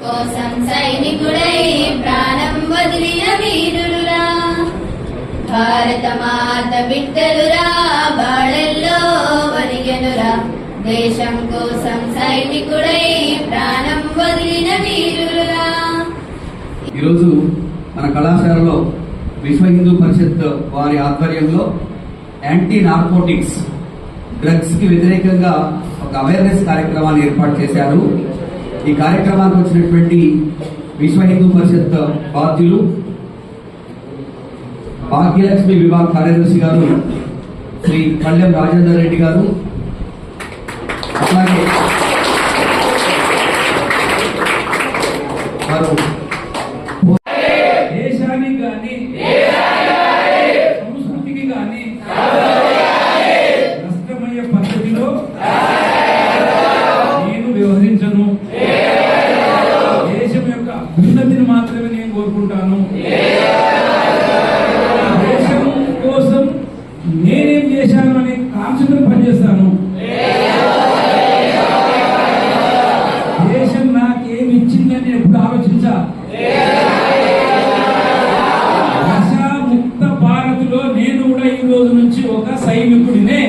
కోసం సైనికుడై ప్రాణం వదిలిన వీరులురా, భారత మాత బిడ్డలురా, బాళల్లో వరిగెనురా, దేశం కోసం సైనికుడై ప్రాణం వదిలిన వీరులురా. ఈరోజు మన కళాశాలలో విశ్వ హిందూ పరిషత్ వారి ఆధ్వర్యంలో యాంటీ నార్కోటిక్స్ డ్రగ్స్ కి వ్యతిరేకంగా ఒక అవేర్నెస్ కార్యక్రమాన్ని ఏర్పాటు చేశారు. ఈ కార్యక్రమానికి వచ్చినటువంటి విశ్వ హిందూ పరిషత్ బాధ్యులు భాగ్యలక్ష్మి విభాగ కార్యదర్శి గారు శ్రీ పల్లెం రాజేందర్ రెడ్డి గారు, అట్లాగే వారు దేశానికి కానీ సంస్కృతికి కానీ నష్టమయ్యే పద్ధతిలో నేను వ్యవహరించను. దేశం యొక్క అభ్యున్నతిని మాత్రమే నేను కోరుకుంటాను. దేశం కోసం నేనేం చేశాను అనే కాంక్షతో పనిచేస్తాను. దేశం నాకేమి ఇచ్చిందని ఎప్పుడు ఆలోచించా. నశాముక్త భారత్లో నేను కూడా ఈ రోజు నుంచి ఒక సైనికుడినే.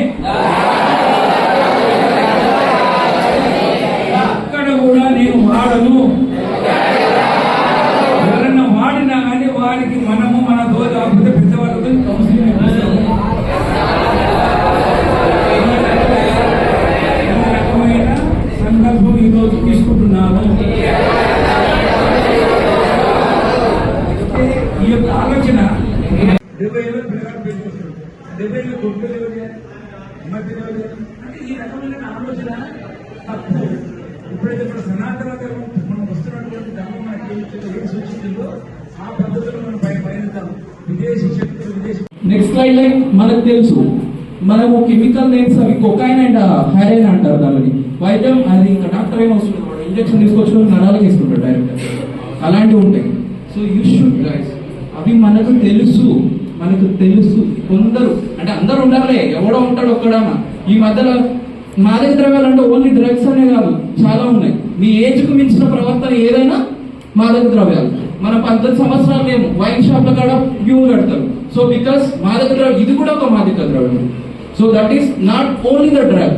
అక్కడ కూడా నేను వాడను. ఎవరన్నా వాడినా కానీ వారికి మనము మన దోర కాకపోతే పెద్దవాళ్ళతో కౌన్సిలింగ్ ఇప్పిస్తాము. ఈ రకమైన సంకల్పం ఈ రోజు తీసుకుంటున్నాను. ఈ యొక్క ఆలోచన 70,000 పిల్లలు పెట్టుకుంటారు, 70,000 గొప్పలు మధ్య అంటే ఈ రకమైన ఆలోచన తప్పు. ఇప్పుడైతే మన సనాతన ధర్మం మనం వస్తున్నటువంటి ధర్మం మనకి ఏం సూచిస్తుందో ఆ పద్ధతిలో మనం పయనిద్దాం. విదేశీ శక్తులు నెక్స్ట్ స్లైడ్ లైన్ మనకు తెలుసు. మనము కెమికల్ నేమ్స్ అవి కొకైన్ అండ్ హెరోయిన్ అంటారు. దానిని వైద్యం అది ఇంకా డాక్టర్ అయినా వస్తున్నాడు, ఇంజక్షన్ తీసుకొచ్చిన నరాలకు వేసుకుంటాడు డైరెక్ట్. అలాంటివి ఉంటాయి. సో యూ షుడ్ గైస్, అవి మనకు తెలుసు. కొందరు అంటే అందరు ఉండాలి, ఎవడో ఉంటాడు ఒక్కడన్నా. ఈ మధ్యలో మాదక ద్రవ్యాలు అంటే ఓన్లీ డ్రగ్స్ అనే కాదు, చాలా ఉన్నాయి. మీ ఏజ్ కు మించిన ప్రవర్తన ఏదైనా మాదక ద్రవ్యాలు. మన 18 సంవత్సరాలు లేము, వైన్ షాప్ల కాడ క్యూ కడతారు. సో బికాస్ మాదక ద్రవ్యం ఇది కూడా ఒక మాదక ద్రవ్యం. So that is not only the drug.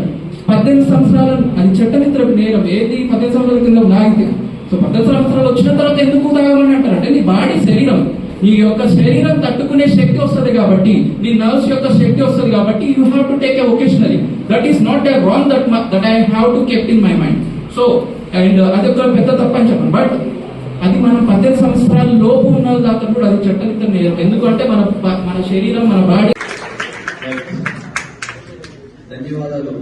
18 సంవత్సరాలు అది చట్టమిత్ర నేరం. ఏది 18 సంవత్సరాల కింద లాగితే. సో 18 సంవత్సరాలు వచ్చిన తర్వాత ఎందుకు తాగాలని అంటారంటే నీ బాడీ శరీరం, నీ యొక్క శరీరం తట్టుకునే శక్తి వస్తుంది కాబట్టి, నీ నర్వ్స్ యొక్క శక్తి వస్తుంది కాబట్టి you have to take a occasionally. That is not a wrong that I have to kept in my mind. So and అది ఒక పెద్ద తప్పని చెప్పండి. బట్ అది మనం 18 సంవత్సరాల లోపు ఉన్న దాకా కూడా అది చట్టమిత్ర నేరం. ఎందుకంటే మన శరీరం, మన బాడీ. ధన్యవాదాలు.